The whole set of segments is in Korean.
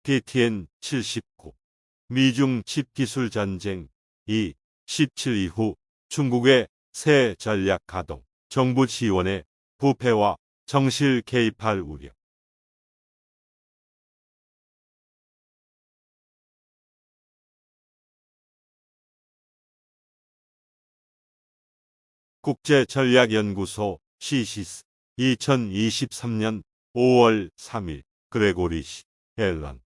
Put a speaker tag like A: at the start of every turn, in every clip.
A: PTN 79 미중 칩 기술 전쟁 2 17 이후 중국의 새 전략 가동, 정부 지원의 부패와 정실 개입할 우려. 국제전략연구소 시시스 2023년 5월 3일 그레고리 시 앨런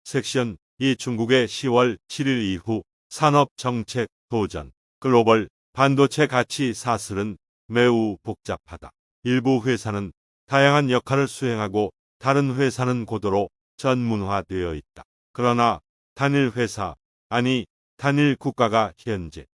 A: 섹션 2 중국의 10월 7일 이후 산업정책 도전 글로벌 반도체 가치 사슬은 매우 복잡하다. 일부 회사는 다양한 역할을 수행하고 다른 회사는 고도로 전문화되어 있다. 그러나 단일 회사, 아니 단일 국가가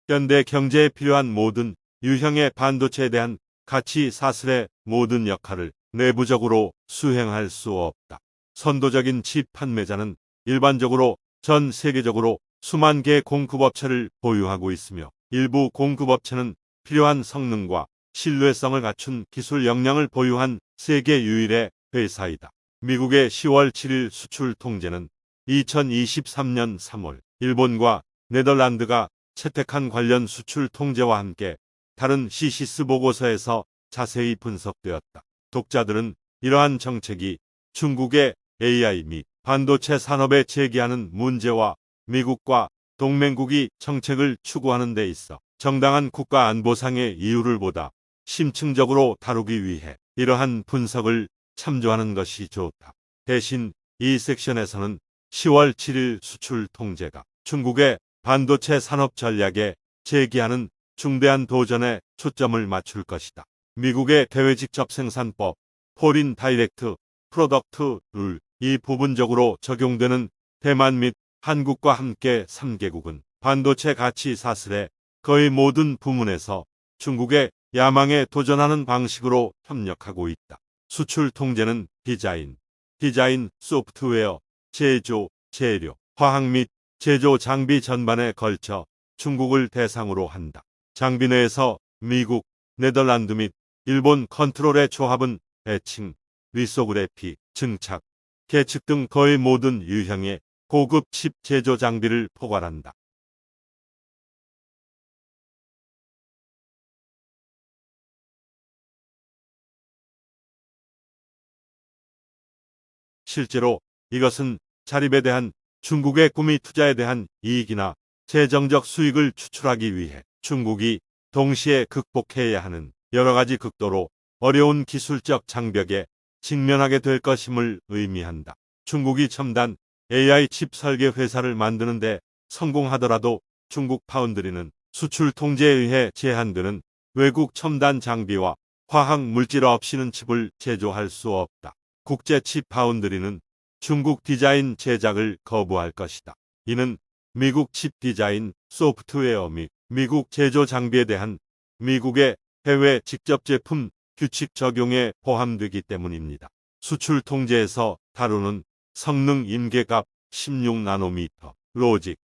A: 현대 경제에 필요한 모든 유형의 반도체에 대한 가치 사슬의 모든 역할을 내부적으로 수행할 수 없다. 선도적인 칩 판매자는 일반적으로 전 세계적으로 수만 개의 공급업체를 보유하고 있으며 일부 공급업체는 필요한 성능과 신뢰성을 갖춘 기술 역량을 보유한 세계 유일의 회사이다. 미국의 10월 7일 수출 통제는 2023년 3월 일본과 네덜란드가 채택한 관련 수출 통제와 함께 다른 시시스 보고서에서 자세히 분석되었다. 독자들은 이러한 정책이 중국의 AI 및 반도체 산업에 제기하는 문제와 미국과 동맹국이 정책을 추구하는 데 있어 정당한 국가 안보상의 이유를 보다 심층적으로 다루기 위해 이러한 분석을 참조하는 것이 좋다. 대신 이 섹션에서는 10월 7일 수출 통제가 중국의 반도체 산업 전략에 제기하는 중대한 도전에 초점을 맞출 것이다. 미국의 대외 직접 생산법, 포린 다이렉트 프로덕트 룰이 부분적으로 적용되는 대만 및 한국과 함께 3개국은 반도체 가치 사슬의 거의 모든 부문에서 중국의 야망에 도전하는 방식으로 협력하고 있다. 수출 통제는 디자인, 소프트웨어, 제조, 재료, 화학 및 제조 장비 전반에 걸쳐 중국을 대상으로 한다. 장비 내에서 미국, 네덜란드 및 일본 컨트롤의 조합은 애칭, 리소그래피, 증착, 계측 등 거의 모든 유형의 고급 칩 제조 장비를 포괄한다. 실제로 이것은 자립에 대한 중국의 꿈이 투자에 대한 이익이나 재정적 수익을 추출하기 위해 중국이 동시에 극복해야 하는 여러 가지 극도로 어려운 기술적 장벽에 직면하게 될 것임을 의미한다. 중국이 첨단 AI 칩 설계 회사를 만드는데 성공하더라도 중국 파운드리는 수출 통제에 의해 제한되는 외국 첨단 장비와 화학 물질 없이는 칩을 제조할 수 없다. 국제 칩 파운드리는 중국 디자인 제작을 거부할 것이다. 이는 미국 칩 디자인 소프트웨어 및 미국 제조 장비에 대한 미국의 해외 직접 제품 규칙 적용에 포함되기 때문입니다. 수출 통제에서 다루는 성능 임계값 16나노미터, 로직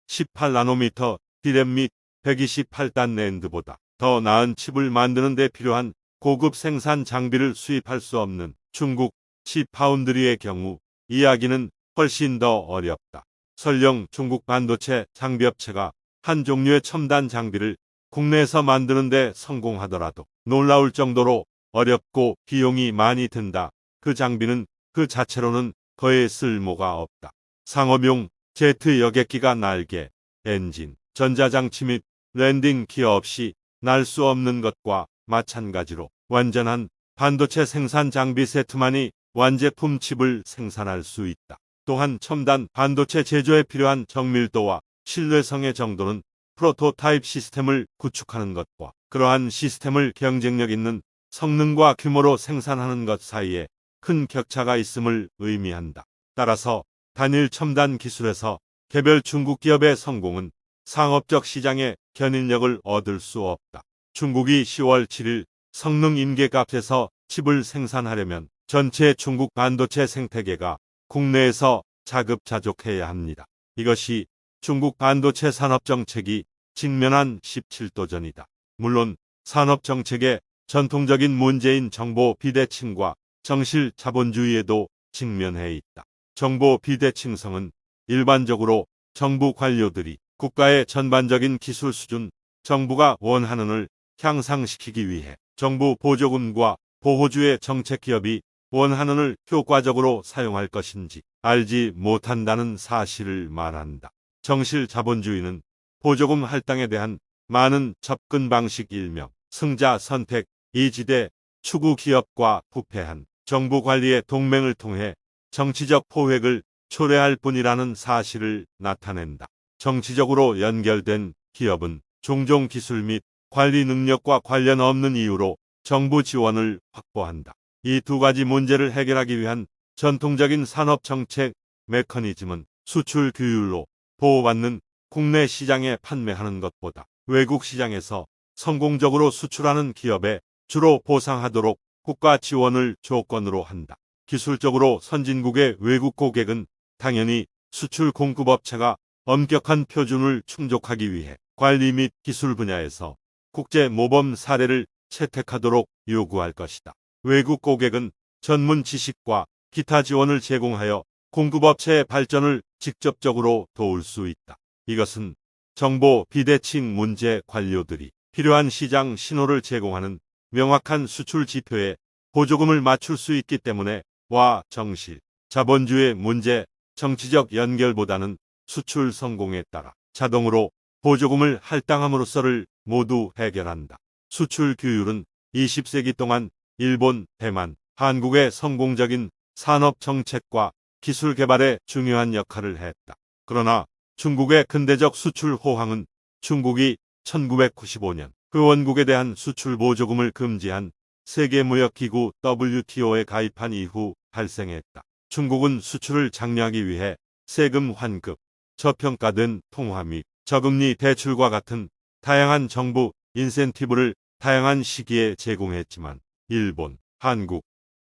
A: 18나노미터, 디램 및 128단 낸드보다 더 나은 칩을 만드는 데 필요한 고급 생산 장비를 수입할 수 없는 중국 칩 파운드리의 경우 이야기는 훨씬 더 어렵다. 설령 중국 반도체 장비업체가 한 종류의 첨단 장비를 국내에서 만드는데 성공하더라도 놀라울 정도로 어렵고 비용이 많이 든다. 그 장비는 그 자체로는 거의 쓸모가 없다. 상업용 제트 여객기가 날개, 엔진, 전자장치 및 랜딩 기어 없이 날 수 없는 것과 마찬가지로 완전한 반도체 생산 장비 세트만이 완제품 칩을 생산할 수 있다. 또한 첨단 반도체 제조에 필요한 정밀도와 신뢰성의 정도는 프로토타입 시스템을 구축하는 것과 그러한 시스템을 경쟁력 있는 성능과 규모로 생산하는 것 사이에 큰 격차가 있음을 의미한다. 따라서 단일 첨단 기술에서 개별 중국 기업의 성공은 상업적 시장에 견인력을 얻을 수 없다. 중국이 10월 7일 성능 임계값에서 칩을 생산하려면 전체 중국 반도체 생태계가 국내에서 자급자족해야 합니다. 이것이 중국 반도체 산업 정책이 직면한 17도전이다. 물론 산업 정책의 전통적인 문제인 정보 비대칭과 정실 자본주의에도 직면해 있다. 정보 비대칭성은 일반적으로 정부 관료들이 국가의 전반적인 기술 수준, 정부가 원하는 을 향상시키기 위해 정부 보조금과 보호주의 정책 기업이 원하는 을 효과적으로 사용할 것인지 알지 못한다는 사실을 말한다. 정실 자본주의는 보조금 할당에 대한 많은 접근 방식 일명 승자 선택 이지대 추구 기업과 부패한 정부 관리의 동맹을 통해 정치적 포획을 초래할 뿐이라는 사실을 나타낸다. 정치적으로 연결된 기업은 종종 기술 및 관리 능력과 관련 없는 이유로 정부 지원을 확보한다. 이 두 가지 문제를 해결하기 위한 전통적인 산업 정책 메커니즘은 수출 규율로 보호받는 국내 시장에 판매하는 것보다 외국 시장에서 성공적으로 수출하는 기업에 주로 보상하도록 국가 지원을 조건으로 한다. 기술적으로 선진국의 외국 고객은 당연히 수출 공급업체가 엄격한 표준을 충족하기 위해 관리 및 기술 분야에서 국제 모범 사례를 채택하도록 요구할 것이다. 외국 고객은 전문 지식과 기타 지원을 제공하여 공급업체의 발전을 직접적으로 도울 수 있다. 이것은 정보 비대칭 문제 관료들이 필요한 시장 신호를 제공하는 명확한 수출 지표에 보조금을 맞출 수 있기 때문에 와 정실, 자본주의 문제, 정치적 연결보다는 수출 성공에 따라 자동으로 보조금을 할당함으로써를 모두 해결한다. 수출 규율은 20세기 동안 일본, 대만, 한국의 성공적인 산업 정책과 기술 개발에 중요한 역할을 했다. 그러나 중국의 근대적 수출 호황은 중국이 1995년 그 원국에 대한 수출 보조금을 금지한 세계무역기구 WTO에 가입한 이후 발생했다. 중국은 수출을 장려하기 위해 세금 환급, 저평가된 통화 및 저금리 대출과 같은 다양한 정부 인센티브를 다양한 시기에 제공했지만 일본, 한국,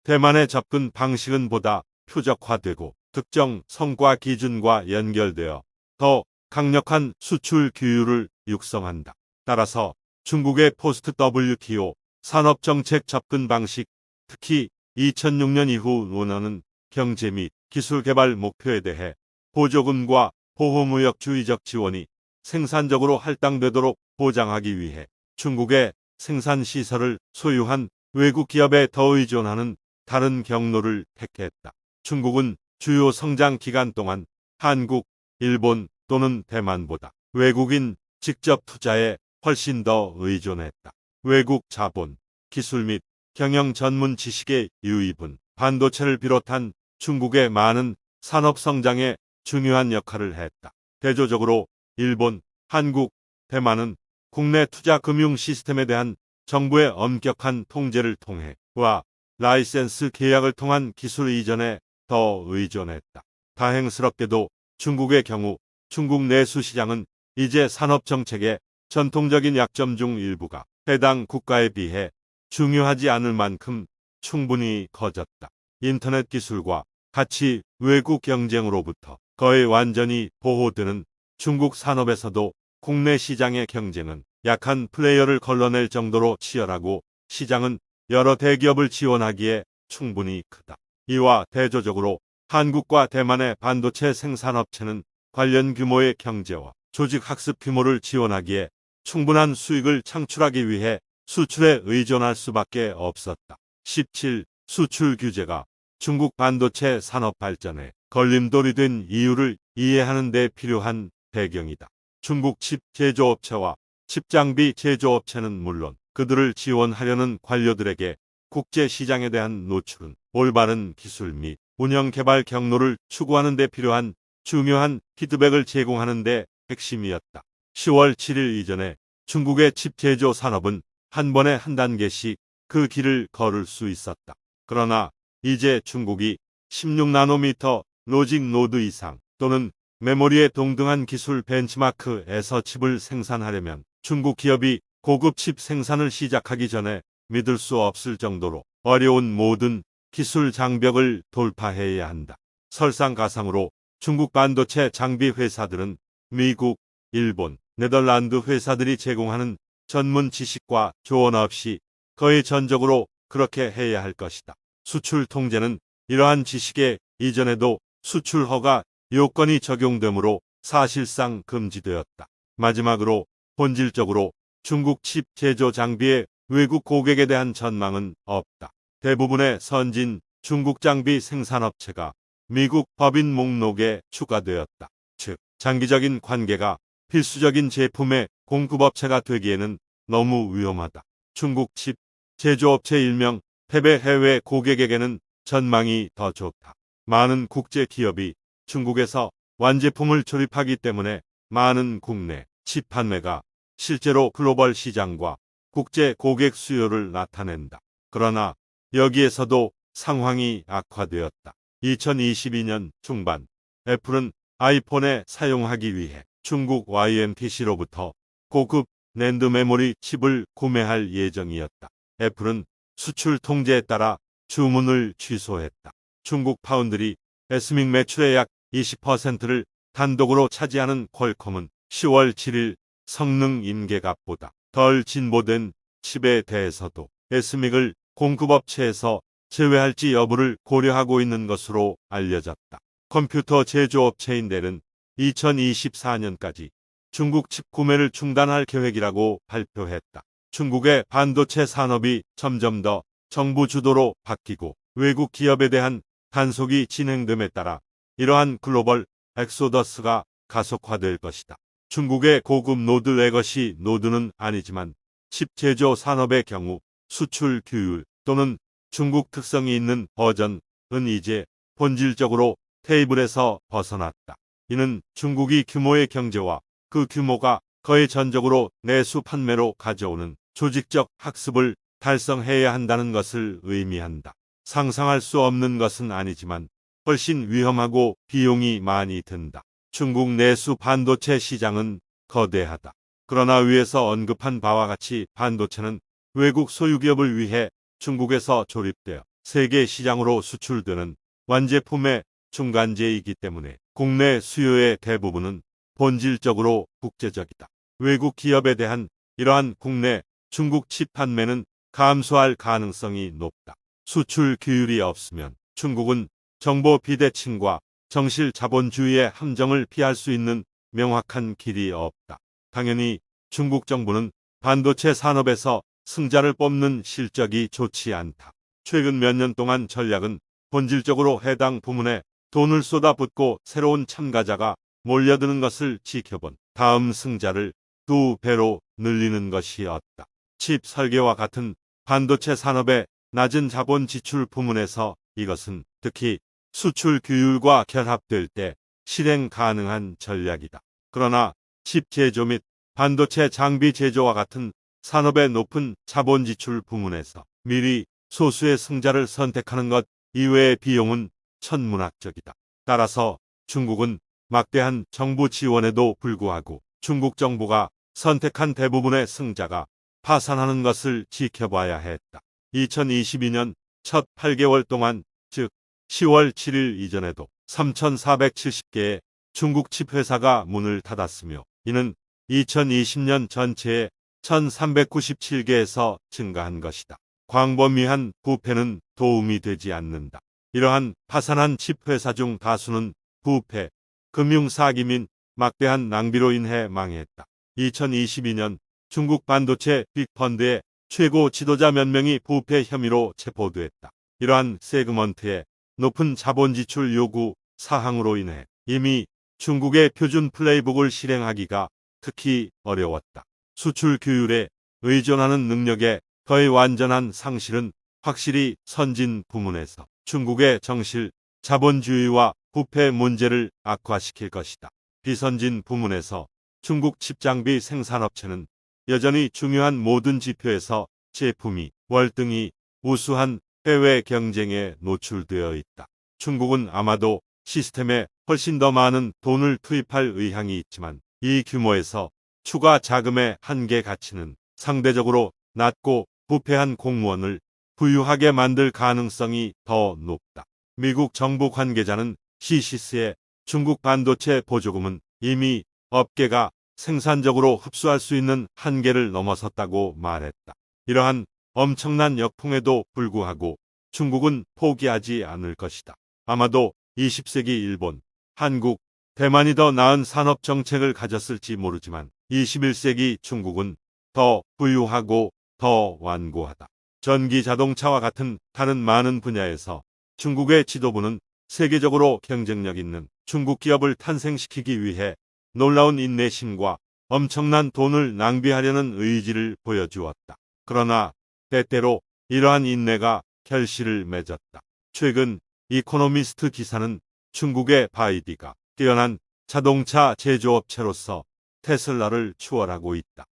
A: 대만의 접근 방식은 보다 표적화되고 특정 성과 기준과 연결되어 더 강력한 수출 규율을 육성한다. 따라서 중국의 포스트 WTO 산업정책 접근 방식, 특히 2006년 이후 논하는 경제 및 기술 개발 목표에 대해 보조금과 보호무역주의적 지원이 생산적으로 할당되도록 보장하기 위해 중국의 생산시설을 소유한 외국 기업에 더 의존하는 다른 경로를 택했다. 중국은 주요 성장 기간 동안 한국, 일본 또는 대만보다 외국인 직접 투자에 훨씬 더 의존했다. 외국 자본, 기술 및 경영 전문 지식의 유입은 반도체를 비롯한 중국의 많은 산업 성장에 중요한 역할을 했다. 대조적으로 일본, 한국, 대만은 국내 투자 금융 시스템에 대한 정부의 엄격한 통제를 통해 와 라이센스 계약을 통한 기술 이전에 더 의존했다. 다행스럽게도 중국의 경우 중국 내수 시장은 이제 산업 정책의 전통적인 약점 중 일부가 해당 국가에 비해 중요하지 않을 만큼 충분히 커졌다. 인터넷 기술과 같이 외국 경쟁으로부터 거의 완전히 보호되는 중국 산업에서도 국내 시장의 경쟁은 약한 플레이어를 걸러낼 정도로 치열하고 시장은 여러 대기업을 지원하기에 충분히 크다. 이와 대조적으로 한국과 대만의 반도체 생산업체는 관련 규모의 경제와 조직 학습 규모를 지원하기에 충분한 수익을 창출하기 위해 수출에 의존할 수밖에 없었다. 17. 수출 규제가 중국 반도체 산업 발전에 걸림돌이 된 이유를 이해하는 데 필요한 배경이다. 중국 칩 제조업체와 칩 장비 제조업체는 물론 그들을 지원하려는 관료들에게 국제 시장에 대한 노출은 올바른 기술 및 운영 개발 경로를 추구하는 데 필요한 중요한 피드백을 제공하는 데 핵심이었다. 10월 7일 이전에 중국의 칩 제조 산업은 한 번에 한 단계씩 그 길을 걸을 수 있었다. 그러나 이제 중국이 16나노미터 로직 노드 이상 또는 메모리의 동등한 기술 벤치마크에서 칩을 생산하려면 중국 기업이 고급 칩 생산을 시작하기 전에 믿을 수 없을 정도로 어려운 모든 기술 장벽을 돌파해야 한다. 설상가상으로 중국 반도체 장비 회사들은 미국, 일본, 네덜란드 회사들이 제공하는 전문 지식과 조언 없이 거의 전적으로 그렇게 해야 할 것이다. 수출 통제는 이러한 지식에 이전에도 수출 허가 요건이 적용되므로 사실상 금지되었다. 마지막으로 본질적으로 중국 칩 제조 장비의 외국 고객에 대한 전망은 없다. 대부분의 선진 중국 장비 생산업체가 미국 법인 목록에 추가되었다. 즉, 장기적인 관계가 필수적인 제품의 공급업체가 되기에는 너무 위험하다. 중국 칩 제조업체 일명 패배 해외 고객에게는 전망이 더 좋다. 많은 국제 기업이 중국에서 완제품을 조립하기 때문에 많은 국내 칩 판매가 실제로 글로벌 시장과 국제 고객 수요를 나타낸다. 그러나 여기에서도 상황이 악화되었다. 2022년 중반 애플은 아이폰에 사용하기 위해 중국 YMTC로부터 고급 낸드 메모리 칩을 구매할 예정이었다. 애플은 수출 통제에 따라 주문을 취소했다. 중국 파운드리 에스믹 매출의 약 20%를 단독으로 차지하는 퀄컴은 10월 7일 성능 임계값보다 덜 진보된 칩에 대해서도 에스믹을 공급업체에서 제외할지 여부를 고려하고 있는 것으로 알려졌다. 컴퓨터 제조업체인 델은 2024년까지 중국 칩 구매를 중단할 계획이라고 발표했다. 중국의 반도체 산업이 점점 더 정부 주도로 바뀌고 외국 기업에 대한 단속이 진행됨에 따라 이러한 글로벌 엑소더스가 가속화될 것이다. 중국의 고급 노드 레거시 노드는 아니지만 칩 제조 산업의 경우 수출 규율 또는 중국 특성이 있는 버전은 이제 본질적으로 테이블에서 벗어났다. 이는 중국이 규모의 경제와 그 규모가 거의 전적으로 내수 판매로 가져오는 조직적 학습을 달성해야 한다는 것을 의미한다. 상상할 수 없는 것은 아니지만 훨씬 위험하고 비용이 많이 든다. 중국 내수 반도체 시장은 거대하다. 그러나 위에서 언급한 바와 같이 반도체는 외국 소유기업을 위해 중국에서 조립되어 세계 시장으로 수출되는 완제품의 중간재이기 때문에 국내 수요의 대부분은 본질적으로 국제적이다. 외국 기업에 대한 이러한 국내 중국 칩 판매는 감소할 가능성이 높다. 수출 규율이 없으면 중국은 정보 비대칭과 정실 자본주의의 함정을 피할 수 있는 명확한 길이 없다. 당연히 중국 정부는 반도체 산업에서 승자를 뽑는 실적이 좋지 않다. 최근 몇 년 동안 전략은 본질적으로 해당 부문에 돈을 쏟아붓고 새로운 참가자가 몰려드는 것을 지켜본 다음 승자를 2배로 늘리는 것이었다. 칩 설계와 같은 반도체 산업의 낮은 자본 지출 부문에서 이것은 특히 수출 규율과 결합될 때 실행 가능한 전략이다. 그러나 칩 제조 및 반도체 장비 제조와 같은 산업의 높은 자본 지출 부문에서 미리 소수의 승자를 선택하는 것 이외의 비용은 천문학적이다. 따라서 중국은 막대한 정부 지원에도 불구하고 중국 정부가 선택한 대부분의 승자가 파산하는 것을 지켜봐야 했다. 2022년 첫 8개월 동안 즉 10월 7일 이전에도 3,470개의 중국 칩 회사가 문을 닫았으며 이는 2020년 전체의 1,397개에서 증가한 것이다. 광범위한 부패는 도움이 되지 않는다. 이러한 파산한 칩 회사 중 다수는 부패, 금융사기 및 막대한 낭비로 인해 망했다. 2022년 중국 반도체 빅펀드의 최고 지도자 몇 명이 부패 혐의로 체포됐다. 이러한 세그먼트의 높은 자본 지출 요구 사항으로 인해 이미 중국의 표준 플레이북을 실행하기가 특히 어려웠다. 수출 규율에 의존하는 능력의 거의 완전한 상실은 확실히 선진 부문에서 중국의 정실, 자본주의와 부패 문제를 악화시킬 것이다. 비선진 부문에서 중국 칩장비 생산업체는 여전히 중요한 모든 지표에서 제품이 월등히 우수한 해외 경쟁에 노출되어 있다. 중국은 아마도 시스템에 훨씬 더 많은 돈을 투입할 의향이 있지만 이 규모에서 추가 자금의 한계 가치는 상대적으로 낮고 부패한 공무원을 부유하게 만들 가능성이 더 높다. 미국 정부 관계자는 CCC의 중국 반도체 보조금은 이미 업계가 생산적으로 흡수할 수 있는 한계를 넘어섰다고 말했다. 이러한 엄청난 역풍에도 불구하고 중국은 포기하지 않을 것이다. 아마도 20세기 일본, 한국, 대만이 더 나은 산업 정책을 가졌을지 모르지만 21세기 중국은 더 부유하고 더 완고하다. 전기 자동차와 같은 다른 많은 분야에서 중국의 지도부는 세계적으로 경쟁력 있는 중국 기업을 탄생시키기 위해 놀라운 인내심과 엄청난 돈을 낭비하려는 의지를 보여주었다. 그러나 때때로 이러한 인내가 결실을 맺었다. 최근 이코노미스트 기사는 중국의 바이디가 뛰어난 자동차 제조업체로서 테슬라를 추월하고 있다.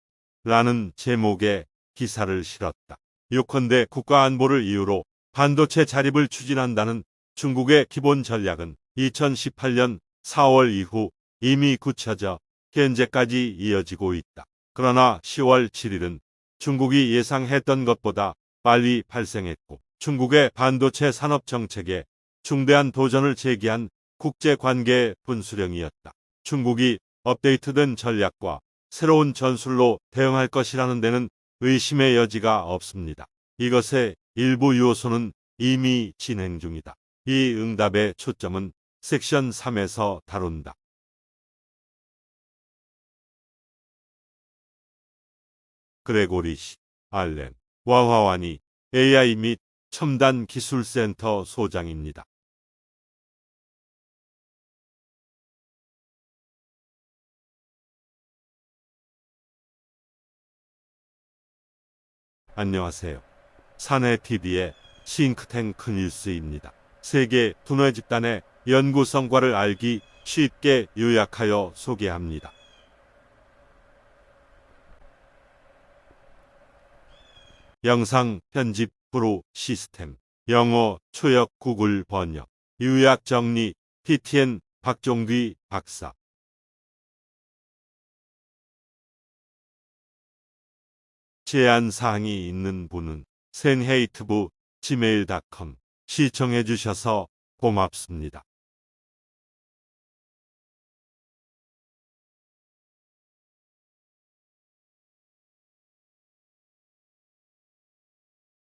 A: 라는 제목의 기사를 실었다. 요컨대 국가안보를 이유로 반도체 자립을 추진한다는 중국의 기본 전략은 2018년 4월 이후 이미 굳혀져 현재까지 이어지고 있다. 그러나 10월 7일은 중국이 예상했던 것보다 빨리 발생했고 중국의 반도체 산업 정책에 중대한 도전을 제기한 국제관계 분수령이었다. 중국이 업데이트된 전략과 새로운 전술로 대응할 것이라는 데는 의심의 여지가 없습니다. 이것의 일부 요소는 이미 진행 중이다. 이 응답의 초점은 섹션 3에서 다룬다. 그레고리 시, 알렌, 와화와니 AI 및 첨단 기술센터 소장입니다. 안녕하세요. 사내TV의 싱크탱크 뉴스입니다. 세계 두뇌 집단의 연구 성과를 알기 쉽게 요약하여 소개합니다. 영상 편집 프로 시스템, 영어 초역 구글 번역, 요약 정리 PTN 박종귀 박사. 제안 사항이 있는 분은 senhatebu@gmail.com 시청해 주셔서 고맙습니다.